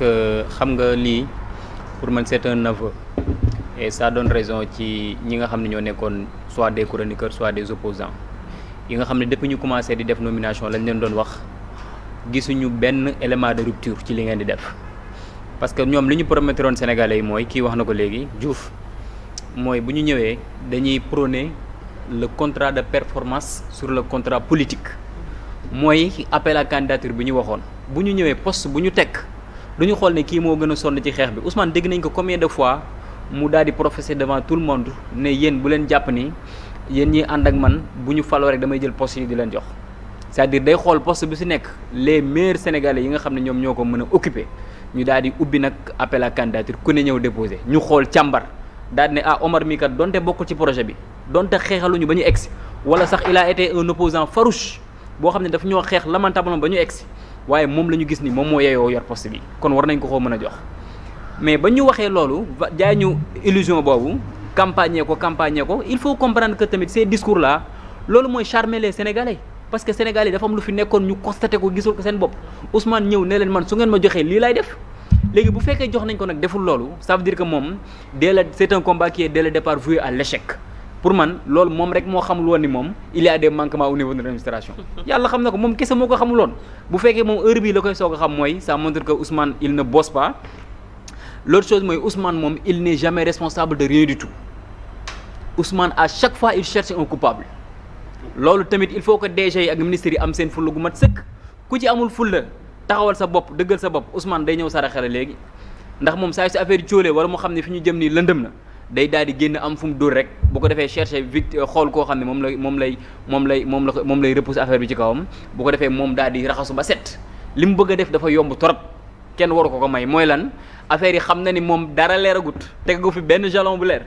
que xam nga lii pour man c'est un aveu et ça donne raison ci ñi nga xam ne ñoo nekkoon soit des chroniqueurs soit des opposants yi nga xam ne depuis ñu commencé di def nomination lañ leen doon wax gisuñu benn élément de rupture ci li ngeen di def parce que ñoom li ñu promettroon Sénégalais yi mooy kii wax na ko léegi Diouf mooy bu ñu ñëwee dañuy prôner le contrat de performance sur le contrat politique mooy appel à candidature bi ñu waxoon bu ñu ñëwee poste bu ñu teg du ñu xool ne kii moo gën a sonn ci xeex bi Ousmane dégg nañ ko combien de fois mu daal di professer devant tout le monde ne yéen bu leen jàpp ni yéen ñi ànd ak man bu ñu faloo rek damay jël poste yi di leen jox c'est-à-dire day xool poste bi si nekk les meilleurs sénégalais yi nga xam ne ñoom ñoo ko mën a occuper ñu daal di ubbi nag appel à candidature ku ne ñëw déposer ñu xool càmbar daal di ne Omar mii kat donte bokkul ci projet bi donte xeexaluñu ba ñu egsi wala sax il a été un opposant farouche boo xam ne daf ñoo xeex lamentablement ba ñu egsi waaye moom la ñu gis ni moom moo yeyoo yor poste bi kon war nañ ko mën a jox mais ba ñu waxee loolu jaay ñu illusion boobu campagne ko il faut comprendre que tamit ces discours là loolu mooy charmer les sénégalais parce que sénégalais dafa am lu fi nekkoon ñu constaté ko gisul ko seen bopp Ousmane ñëw ne leen man su ngeen ma joxee lii laay def léegi bu fekkee jox nañ ko nag deful loolu ça veut dire que moom c'est un combat qui est dès le départ voué à l'échec pour man loolu moom rek moo xamul woon ni moom il y a des manquements au niveau de l'administration yàlla xam na ko moom kese moo ko xamul woon bu fekkee moom heure bii la koy soog a xam mooy ça montre que Ousmane il ne bosse pas l'autre chose mooy Ousmane moom il n'est jamais responsable de rien du tout Ousmane à chaque fois il cherche un coupable loolu tamit il faut que DG yi ak ministres yi am seen fulla gu mat sëkk ku ci amul fulla taxawal sa bopp dëggal sa bopp Ousmane day ñëw saraxale léegi ndax moom saa yu si affaire yi cóolee wala mu xam ne fi ñu jëm nii lëndëm na day daal di génn am fu mu dóor rek bu ko defee chercher xool koo xam ne moom lay repousser affaire bi ci kawam bu ko defee moom daal di raxasu ba set li mu bëgg a def dafa yomb trop kenn waru ko may mooy lan affaire yi xam na ni moom dara leeragut tegu fi benn jalon bu leer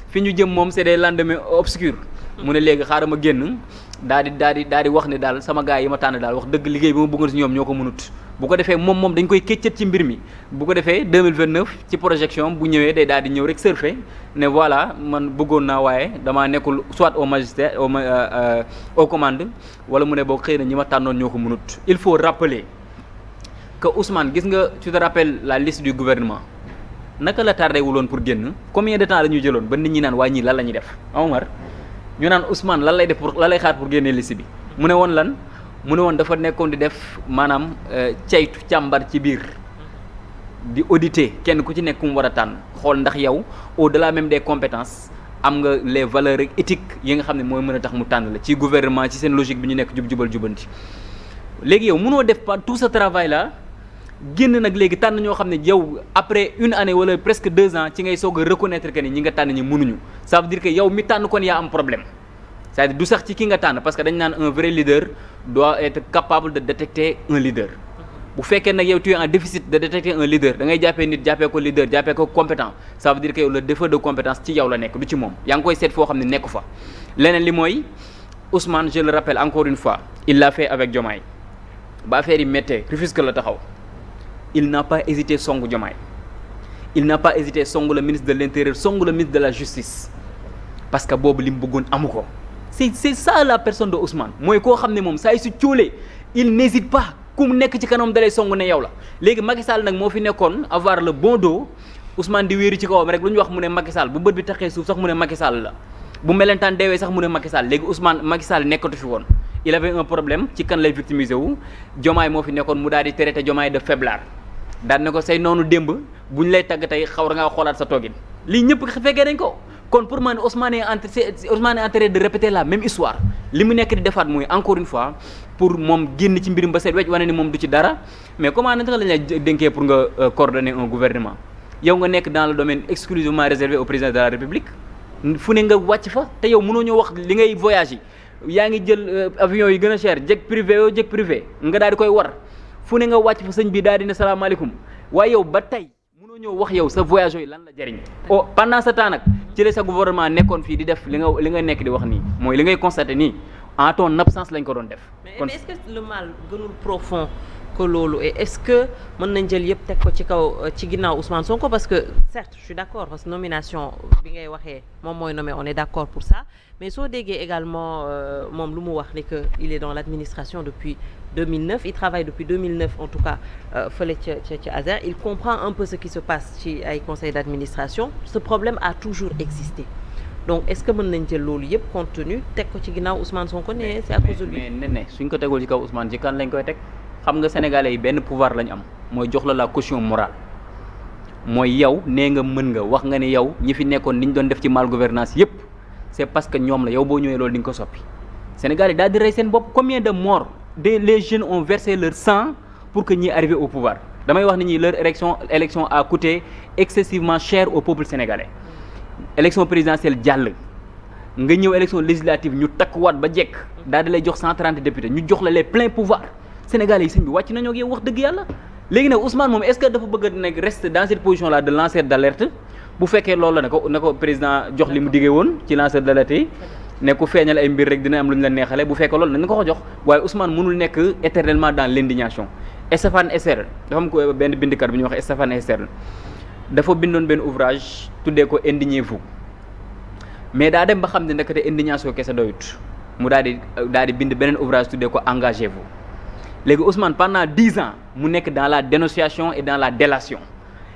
fi ñu jëm moom c'est des lendemains obscurs mu ne léegi xaaral ma génn daal di wax ne daal sama gars yi ma tànn daal wax dëgg liggéey bi ma bëggoon si ñoom ñoo ko mënut bu ko defee moom dañ koy kéccat ci mbir mi bu ko defee 2029 ci projection bu ñëwee day daal di ñëw rek surfer ne voilà man bëggoon naa waaye damaa nekkul soit au magistère aux commandes wala mu ne boo xëy na ñi ma tànnoon ñoo ko mënut il faut rappeler que Ousmane gis nga tu te rappelles la liste du gouvernement naka la tardé wuloon pour génn combien de temps la ñuy jëloon ba nit ñi naan waa ñii lan la ñuy def Omar ñu naan Ousmane lan lay xaar pour génnee liste bi mu ne woon dafa nekkoon di def maanaam ceytu càmbar ci biir di auditer kenn ku ci nekk mu war a tànn xool ndax yow au-delà même des compétences am nga les valeurs éthiques yi nga xam ne mooy mën a tax mu tànn la ci gouvernement ci seen logique bi ñu nekk jubal jubanti léegi yow mënoo def pas tout ce travail là génn nag léegi tànn ñoo xam ne yow après une année wala presque 2 ans ci ngay soog a reconnaître que ni ñi nga tànn ñi mënuñu ça veut dire que yow mi tànn kon yaa am problème c'est-à-dire du sax ci ki nga tànn parce que dañ naan un vrai leader doit être capable de détecter un leader bu fekkee nag yow tu es en déficit de détecter un leader da ngay jàppee nit jàppee ko leader jàppee ko compétent ça veut dire que yow le défaut de compétence ci yow la nekk du ci moom yaa ngi koy seet foo xam ne nekku fa leneen li mooy Ousmane je le rappelle encore une fois il l'a fait avec Diomaye ba affaire yi méttee Rufisque la taxaw il n'a pas hésité songu Diomaye il n'a pas hésité songu le ministre de l'intérieur songu le ministre de la justice parce que boobu li mu bëggoon amu ko c'est ça la personne de Ousmane mooy koo xam ne moom saa yu si cóolee il n'hésite pas ku mu nekk ci kanam dalay songu ne yow la léegi Macky Sall nag moo fi nekkoon avoir le bon dos Ousmane di wéeru ci kawam rek lu ñu wax mu ne Macky Sall bu bët bi taxee suuf sax mu ne Macky Sall la bu melentaan deewee sax mu ne Macky Sall léegi Macky Sall nekkatu fi woon il avait un problème ci kan lay victimiser wu Diomaye moo fi nekkoon mu daal di traité Diomaye de faiblard daan ne ko say noonu démb bu ñu lay tagg tey xaw ngaa xoolaat sa toogin lii ñëpp fekkee dañ ko kon pour man Ousmane est en train de répéter la même histoire li mu nekk di defaat mooy encore une fois pour moom génn ci mbirum ba seet wecc wane ni moom du ci dara mais comment naka lañ lay dénkee pour nga coordonner un gouvernement yow nga nekk dans le domaine exclusivement réservé au président de la République fu ne nga wàcc fa te yow mënoo ñoo wax li ngay voyage yi yaa ngi jël avion yi gën a cher jet privé nga daal di koy war fu ne nga wàcc fa sëñ bi daal di ne salaamaaleykum waaye yow ba tey mënoo ñëw wax yow sa voyage yooyu lan la jëriñ pendant ce temps nag ci la sa gouvernement nekkoon fii di def li nga nekk di wax nii mooy li ngay constater nii en ton absence lañ ko doon def. mais est-ce que le mal gënul profond que loolu et est-ce que mën nañ jël yëpp teg ko ci kaw ci ginnaaw Ousmane Sonko parce que certes je suis d'accord parce que nomination bi ngay waxee moom mooy nommé on est d'accord pour ça mais soo déggee également moom lu mu wax ni que il est dans l'administration depuis 2009 il travaille depuis 2009 en tout cas fële ca ASER il comprend un peu ce qui se passe ci ay conseil d'administration ce problème a toujours existé donc est-ce que mën nañ jël loolu yëpp compte tenu teg ko ci ginnaaw Ousmane Sonko ne c'est à cause de lui mais ne suñ ko tegul ci kaw Ousmane ci kan lañ koy teg xam nga sénégalais yi benn pouvoir lañ am mooy jox la caution morale mooy yow nee nga mën nga wax nga ne yow ñi fi nekkoon ni ñu doon def ci mal gouvernance yëpp c'est parce que ñoom la yow boo ñëwee loolu di nga ko soppi sénégalais yi daal di rey seen bopp combien de morts les jeunes ont versé leur sang pour que ñi arriver au pouvoir damay wax ni ñi leur élection a coûté excessivement cher au peuple sénégalais élection présidentielle jàll nga ñëw élection législative ñu takkuwaat ba jekk daal di lay jox 130 députés ñu jox la les pleins pouvoirs sénégalais yi sëñ bi wàcc nañoo ak yow wax dëgg yàlla léegi nag Ousmane moom est-ce que dafa bëgg a nekk reste dans cette position là de lanceur d'alerte bu fekkee loolu la na ko président jox li mu diggee woon ci lanceur d'alerte yi ne ku feeñal ay mbir rek dina am lu ñu la neexale bu fekkee loolu nañ ko jox waaye Ousmane mënul nekk éternellement dans l'indignation Stéphane Hessel dafa am ko benn bindkat bu ñuy wax Stéphane Hessel dafa bindoon benn ouvrage tuddee ko indignez-vous mais daa dem ba xam ne ndekete indignation kese doyut mu daal di bind beneen ouvrage tuddee ko engagez-vous léegi Ousmane pendant 10 ans mu nekk dans la dénonciation et dans la délation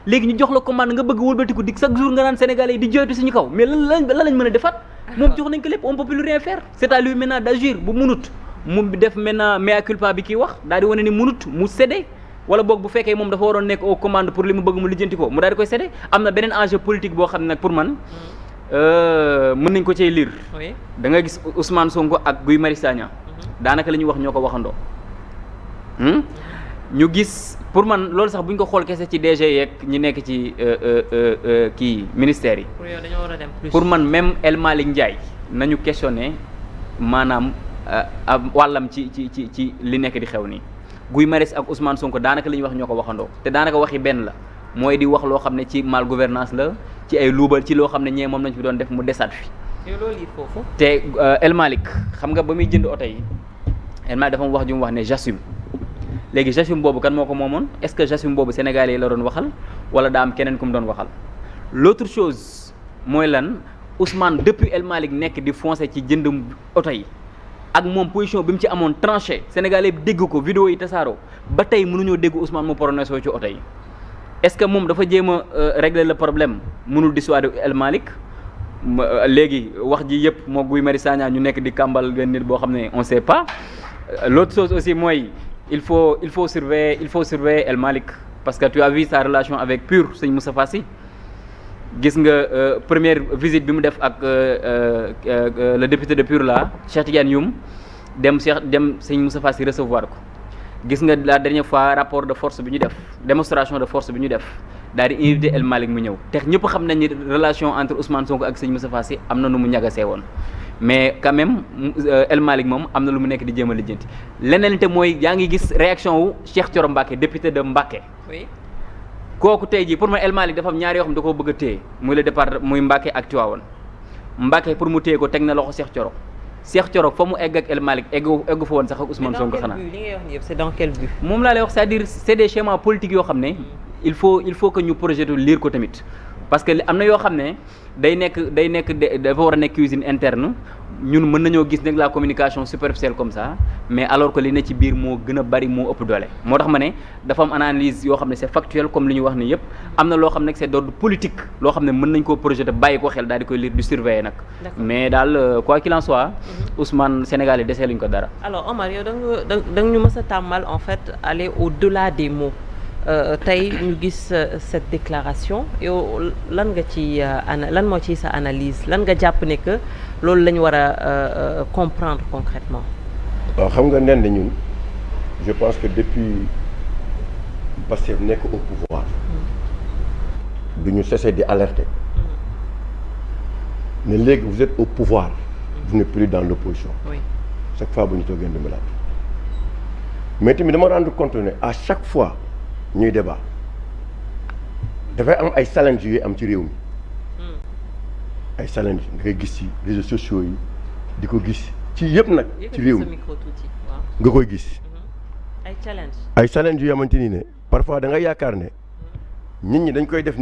léegi ñu jox la commande nga bëgg wëlbatiku di chaque jour nga naan sénégalais yi di joytu suñu kaw mais lan lañ mën a defaat moom jox nañ ko lépp on peut plus rien faire c'est à lui maintenant d'agir bu munut mu def maintenant mea culpa bi kii wax daal di wane ni munut mu cédé wala boog bu fekkee moom dafa waroon nekk aux commandes pour li mu bëgg mu lijjanti ko mu daal di koy cédé am na beneen enjeu politique boo xam ne nag pour man mën nañ ko cay lire da nga gis Ousmane Sonko ak Guy Marius Sagna daanaka la ñuy wax ñoo ko waxandoo ñu gis pour man loolu sax bu ñu ko xool kese ci DG yeeg ñi nekk ci kii ministères yi pour man même El Malick Ndiaye nañu questionné maanaam wàllam ci li nekk di xew nii Guy Marius ak Ousmane Sonko daanaka li ñuy wax ñoo ko waxandoo te daanaka waxi benn la mooy di wax loo xam ne ci mal gouvernance la ci ay luubal ci loo xam ne ñee moom lañ fi doon def mu desaat fi te El Malick xam nga ba muy jënd oto yi El Malick dafa mu wax ju mu wax ne j'assume léegi j'assume boobu kan moo ko moomoon est-ce que j'assume boobu sénégalais yi la doon waxal wala daa am keneen ku mu doon waxal l'autre chose mooy lan Ousmane depuis El Malick nekk di foncer ci jënd oto yi ak moom position bi mu ci amoon tranché sénégalais bi dégg ko vidéo yi tasaaroo ba tey mënuñoo dégg Ousmane mu prononcé ci oto yi est-ce que moom dafa jéem a régler le problème mënul dissuader El Malick léegi wax ji yëpp moo Guy Marius Sagna ñu nekk di kàmbal benn nit boo xam ne on sait pas l'autre chose aussi mooy il faut surveiller El Malick parce que tu as vu sa relation avec Pur sëñ Moustapha Sy gis nga première visite bi mu def ak le député de Pur là Cheikh Tidiane Youm dem sëñ Moustapha Sy recevoir ko gis nga la dernière fois rapport de force bi ñu def démonstration de force bi ñu def daal di invité El Malick mu ñëw te ñëpp xam nañ ni relation entre Ousmane Sonko ak sëñ Moustapha Sy am na nu mu ñagasee woon mais quand même El Malick moom am na lu mu nekk di jéem a lijjanti leneen te mooy yaa ngi gis réaction wu Cheikh Thioro Mbacké député de Mbacké. Oui. Kooku tey jii pour man El Malick dafa am ñaar yoo xam da koo bëgg a téye muy le départ muy Mbacké ak Tivaouane Mbacké pour mu téye ko teg na loxo Cheikh Thioro fa mu egg ak El Malick eggu fa woon sax ak Ousmane Sonko xanaa. Mais dans quel but li ngay wax nii yëpp c'est dans quel but. moom laa lay wax c'est-à-dire c'est des schémas politiques yoo xam ne il faut que ñu projet lire ko tamit. parce que am na yoo xam ne dafa war a nekk cuisine interne ñun mën nañoo gis nag la communication superficielle comme ça mais alors que li ne ci biir moo gën a bari moo ëpp doole moo tax ma ne dafa am analyse yoo xam ne c'est factuel comme li ñu wax ni yëpp am na loo xam ne c'est d'ordre politique loo xam ne mën nañ koo projeter bàyyi ko xel daal di koy lire di surveiller nag mais daal quoi qu'il en soit Ousmane Sénégal yi desee luñ ko dara. Alors Omar yow da nga ñu mës a tàmmal en fait aller au-delà des mots. Tey ñu gis cette déclaration yow lan nga ci lan moo ci sa analyse lan nga jàpp ne que loolu la ñu war a comprendre concrètement. waaw xam nga nen ñun je pense que depuis Pastef nekk au pouvoir du ñu cesser di alerter ne léegi vous êtes au pouvoir vous n'êtes plus dans l'opposition. Oui. Chaque fois bu ñu toogee di laaj mais tamit dama rendre compte ne à chaque fois. ñuy débat dafay am ay challenge yu am ci réew mi ay challenge nga koy gis ci réseaux sociaux yi di ko gis ci yëpp nag ci réew mi nga koy gis ay challenge yu xamante ni ne parfois da nga yaakaar ne nit ñi dañ koy def